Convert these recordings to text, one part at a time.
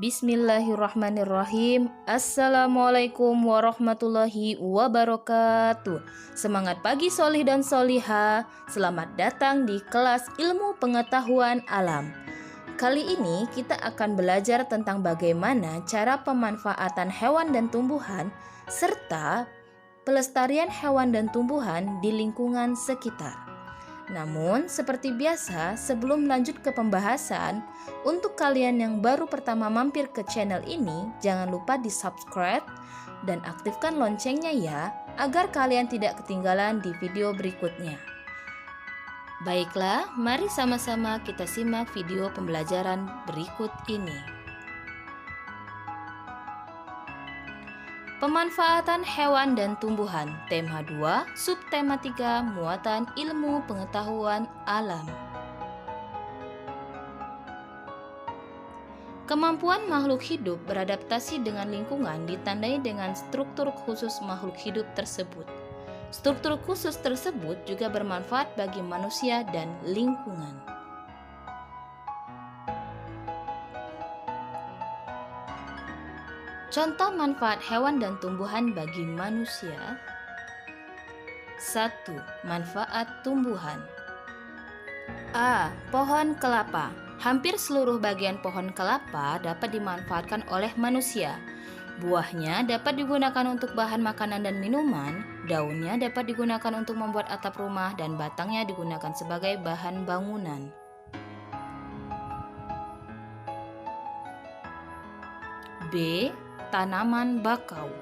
Bismillahirrahmanirrahim. Assalamualaikum warahmatullahi wabarakatuh. Semangat pagi solih dan soliha. Selamat datang di kelas ilmu pengetahuan alam. Kali ini kita akan belajar tentang bagaimana cara pemanfaatan hewan dan tumbuhan serta pelestarian hewan dan tumbuhan di lingkungan sekitar. Namun, seperti biasa, sebelum lanjut ke pembahasan, untuk kalian yang baru pertama mampir ke channel ini, jangan lupa di-subscribe dan aktifkan loncengnya ya, agar kalian tidak ketinggalan di video berikutnya. Baiklah, mari sama-sama kita simak video pembelajaran berikut ini. Pemanfaatan hewan dan tumbuhan, tema 2, subtema 3, muatan ilmu pengetahuan alam. Kemampuan makhluk hidup beradaptasi dengan lingkungan ditandai dengan struktur khusus makhluk hidup tersebut. Struktur khusus tersebut juga bermanfaat bagi manusia dan lingkungan. Contoh manfaat hewan dan tumbuhan bagi manusia. 1. Manfaat tumbuhan. A. Pohon kelapa. Hampir seluruh bagian pohon kelapa dapat dimanfaatkan oleh manusia. Buahnya dapat digunakan untuk bahan makanan dan minuman, daunnya dapat digunakan untuk membuat atap rumah, dan batangnya digunakan sebagai bahan bangunan. B. Tanaman bakau.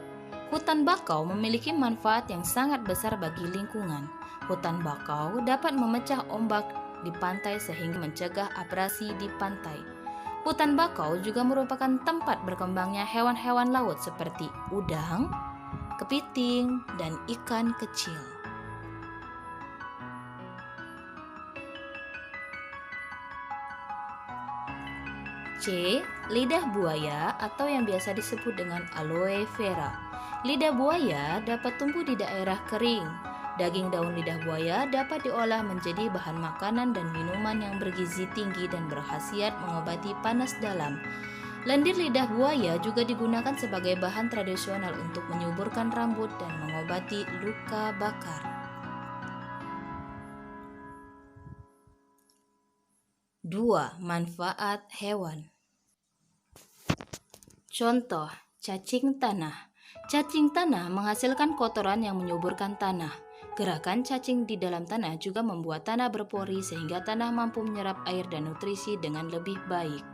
Hutan bakau memiliki manfaat yang sangat besar bagi lingkungan. Hutan bakau dapat memecah ombak di pantai sehingga mencegah abrasi di pantai. Hutan bakau juga merupakan tempat berkembangnya hewan-hewan laut seperti udang, kepiting, dan ikan kecil. C. Lidah buaya atau yang biasa disebut dengan aloe vera. Lidah buaya dapat tumbuh di daerah kering. Daging daun lidah buaya dapat diolah menjadi bahan makanan dan minuman yang bergizi tinggi dan berkhasiat mengobati panas dalam. Lendir lidah buaya juga digunakan sebagai bahan tradisional untuk menyuburkan rambut dan mengobati luka bakar. 2. Manfaat hewan. Contoh, cacing tanah. Cacing tanah menghasilkan kotoran yang menyuburkan tanah. Gerakan cacing di dalam tanah juga membuat tanah berpori sehingga tanah mampu menyerap air dan nutrisi dengan lebih baik.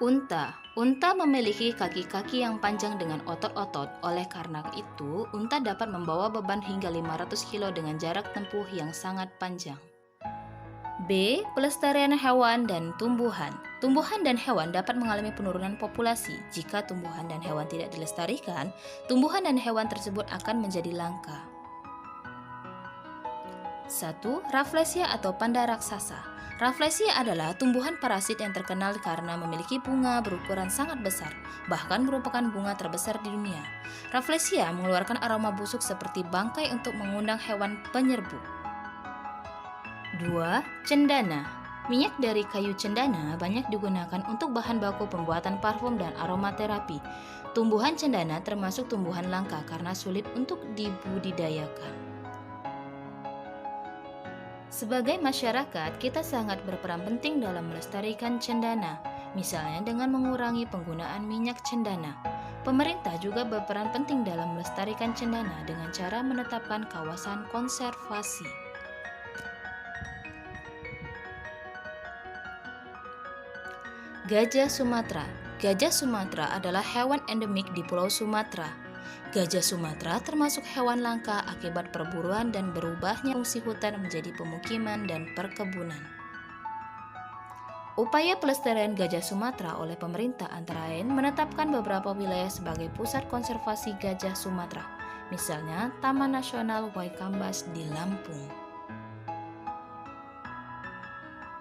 Unta. Unta memiliki kaki-kaki yang panjang dengan otot-otot. Oleh karena itu, unta dapat membawa beban hingga 500 kilo dengan jarak tempuh yang sangat panjang. B. Pelestarian hewan dan tumbuhan. Tumbuhan dan hewan dapat mengalami penurunan populasi. Jika tumbuhan dan hewan tidak dilestarikan, tumbuhan dan hewan tersebut akan menjadi langka. 1. Rafflesia atau panda raksasa. Rafflesia adalah tumbuhan parasit yang terkenal karena memiliki bunga berukuran sangat besar, bahkan merupakan bunga terbesar di dunia. Rafflesia mengeluarkan aroma busuk seperti bangkai untuk mengundang hewan penyerbu. 2. Cendana. Minyak dari kayu cendana banyak digunakan untuk bahan baku pembuatan parfum dan aromaterapi. Tumbuhan cendana termasuk tumbuhan langka karena sulit untuk dibudidayakan. Sebagai masyarakat, kita sangat berperan penting dalam melestarikan cendana, misalnya dengan mengurangi penggunaan minyak cendana. Pemerintah juga berperan penting dalam melestarikan cendana dengan cara menetapkan kawasan konservasi. Gajah Sumatera. Gajah Sumatera adalah hewan endemik di Pulau Sumatera. Gajah Sumatera termasuk hewan langka akibat perburuan dan berubahnya fungsi hutan menjadi pemukiman dan perkebunan. Upaya pelestarian gajah Sumatera oleh pemerintah antara lain menetapkan beberapa wilayah sebagai pusat konservasi gajah Sumatera, misalnya Taman Nasional Waikambas di Lampung.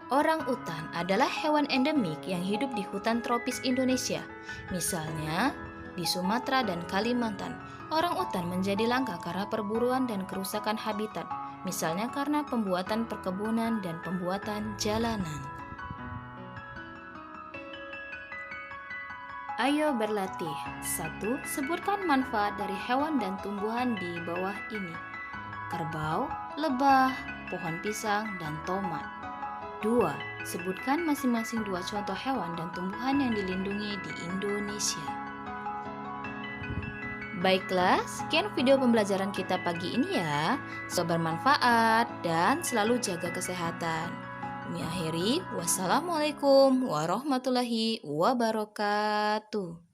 Orang-utan adalah hewan endemik yang hidup di hutan tropis Indonesia. Misalnya, di Sumatera dan Kalimantan, orang-utan menjadi langka karena perburuan dan kerusakan habitat, misalnya karena pembuatan perkebunan dan pembuatan jalanan. Ayo berlatih. 1. Sebutkan manfaat dari hewan dan tumbuhan di bawah ini. Kerbau, lebah, pohon pisang, dan tomat. 2. Sebutkan masing-masing 2 contoh hewan dan tumbuhan yang dilindungi di Indonesia. Baiklah, sekian video pembelajaran kita pagi ini ya. Semoga bermanfaat dan selalu jaga kesehatan. Kami akhiri, wassalamualaikum warahmatullahi wabarakatuh.